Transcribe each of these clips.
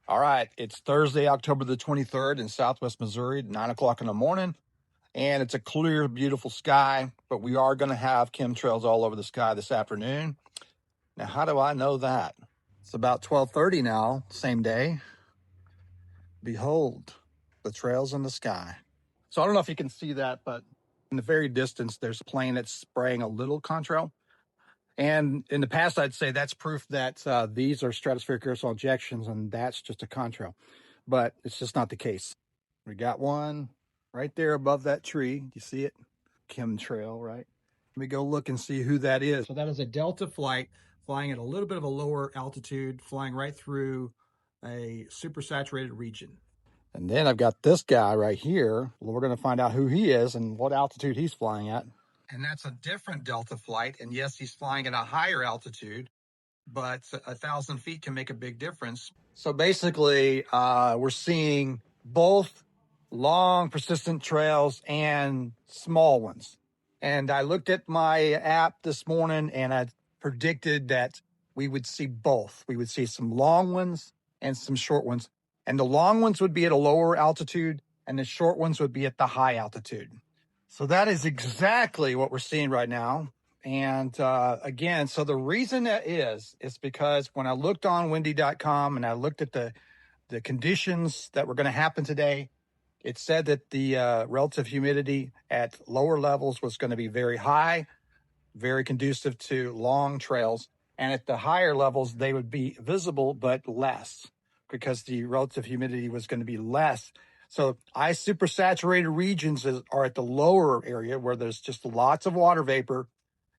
All right, it's Thursday, October the 23rd in Southwest Missouri, 9 o'clock in the morning, and it's a clear, beautiful sky, but we are going to have chemtrails all over the sky this afternoon. Now, how do I know that? It's about 12:30 now, same day. Behold, the trails in the sky. So I don't know if you can see that, but in the very distance, there's a plane that's spraying a little contrail. And in the past, I'd say that's proof that these are stratospheric aerosol ejections, and that's just a contrail. But it's just not the case. We got one right there above that tree. You see it? Chemtrail, right? Let me go look and see who that is. So that is a Delta flight flying at a little bit of a lower altitude, flying right through a supersaturated region. And then I've got this guy right here. We're going to find out who he is and what altitude he's flying at. And that's a different Delta flight. And yes, he's flying at a higher altitude, but 1,000 feet can make a big difference. So basically, we're seeing both long, persistent trails and small ones. And I looked at my app this morning and I predicted that we would see both. We would see some long ones and some short ones. And the long ones would be at a lower altitude and the short ones would be at the high altitude. So that is exactly what we're seeing right now. And again, so the reason that is because when I looked on windy.com and I looked at the conditions that were going to happen today, it said that the relative humidity at lower levels was going to be very high, very conducive to long trails. And at the higher levels, they would be visible, but less because the relative humidity was going to be less. So ice supersaturated regions are at the lower area where there's just lots of water vapor,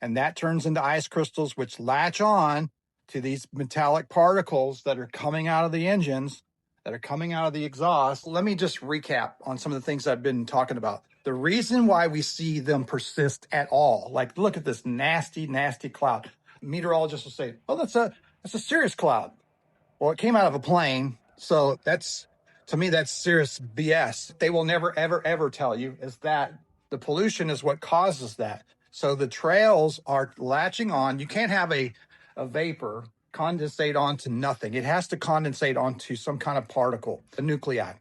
and that turns into ice crystals, which latch on to these metallic particles that are coming out of the engines, that are coming out of the exhaust. Let me just recap on some of the things I've been talking about. The reason why we see them persist at all, like look at this nasty, nasty cloud. Meteorologists will say, oh, that's a cirrus cloud. Well, it came out of a plane, so to me, that's serious BS. They will never, ever, ever tell you is that the pollution is what causes that. So the trails are latching on. You can't have a vapor condensate onto nothing. It has to condensate onto some kind of particle, a nuclei.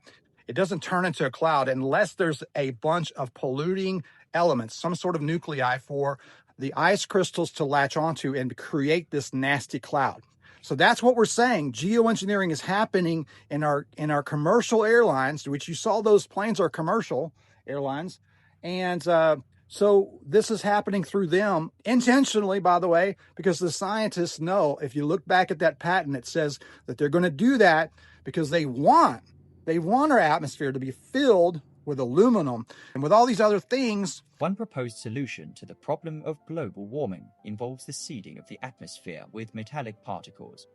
It doesn't turn into a cloud unless there's a bunch of polluting elements, some sort of nuclei for the ice crystals to latch onto and create this nasty cloud. So that's what we're saying. Geoengineering is happening in our commercial airlines, which you saw those planes are commercial airlines. And so this is happening through them intentionally, by the way, because the scientists know, if you look back at that patent, it says that they're going to do that because they want our atmosphere to be filled with aluminum and with all these other things. One proposed solution to the problem of global warming involves the seeding of the atmosphere with metallic particles.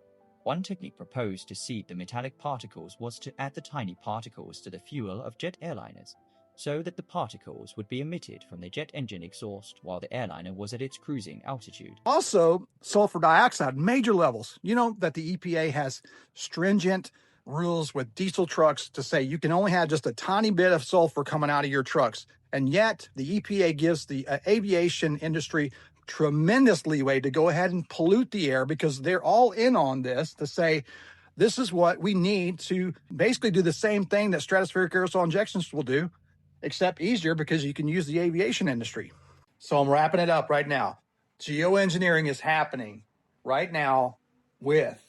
One technique proposed to seed the metallic particles was to add the tiny particles to the fuel of jet airliners, so that the particles would be emitted from the jet engine exhaust while the airliner was at its cruising altitude. Also, sulfur dioxide, major levels. You know that the EPA has stringent rules with diesel trucks to say you can only have just a tiny bit of sulfur coming out of your trucks. And yet the EPA gives the aviation industry tremendous leeway to go ahead and pollute the air because they're all in on this to say, this is what we need to basically do the same thing that stratospheric aerosol injections will do, except easier because you can use the aviation industry. So I'm wrapping it up right now. Geoengineering is happening right now with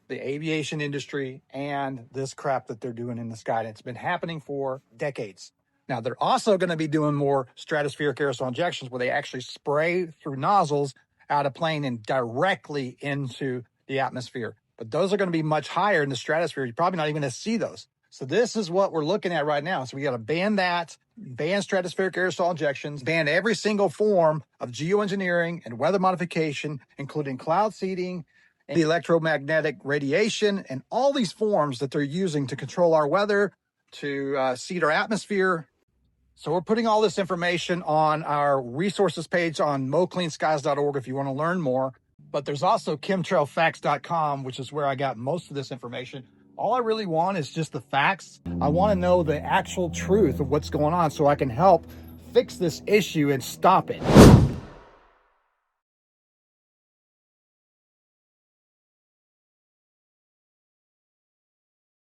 the aviation industry and this crap that they're doing in the sky. And it's been happening for decades. Now, they're also going to be doing more stratospheric aerosol injections where they actually spray through nozzles out of plane and directly into the atmosphere. But those are going to be much higher in the stratosphere. You're probably not even going to see those. So this is what we're looking at right now. So we got to ban that, ban stratospheric aerosol injections, ban every single form of geoengineering and weather modification, including cloud seeding, and the electromagnetic radiation, and all these forms that they're using to control our weather, to seed our atmosphere. So we're putting all this information on our resources page on mocleanskies.org if you want to learn more. But there's also chemtrailfacts.com, which is where I got most of this information. All I really want is just the facts. I want to know the actual truth of what's going on so I can help fix this issue and stop it.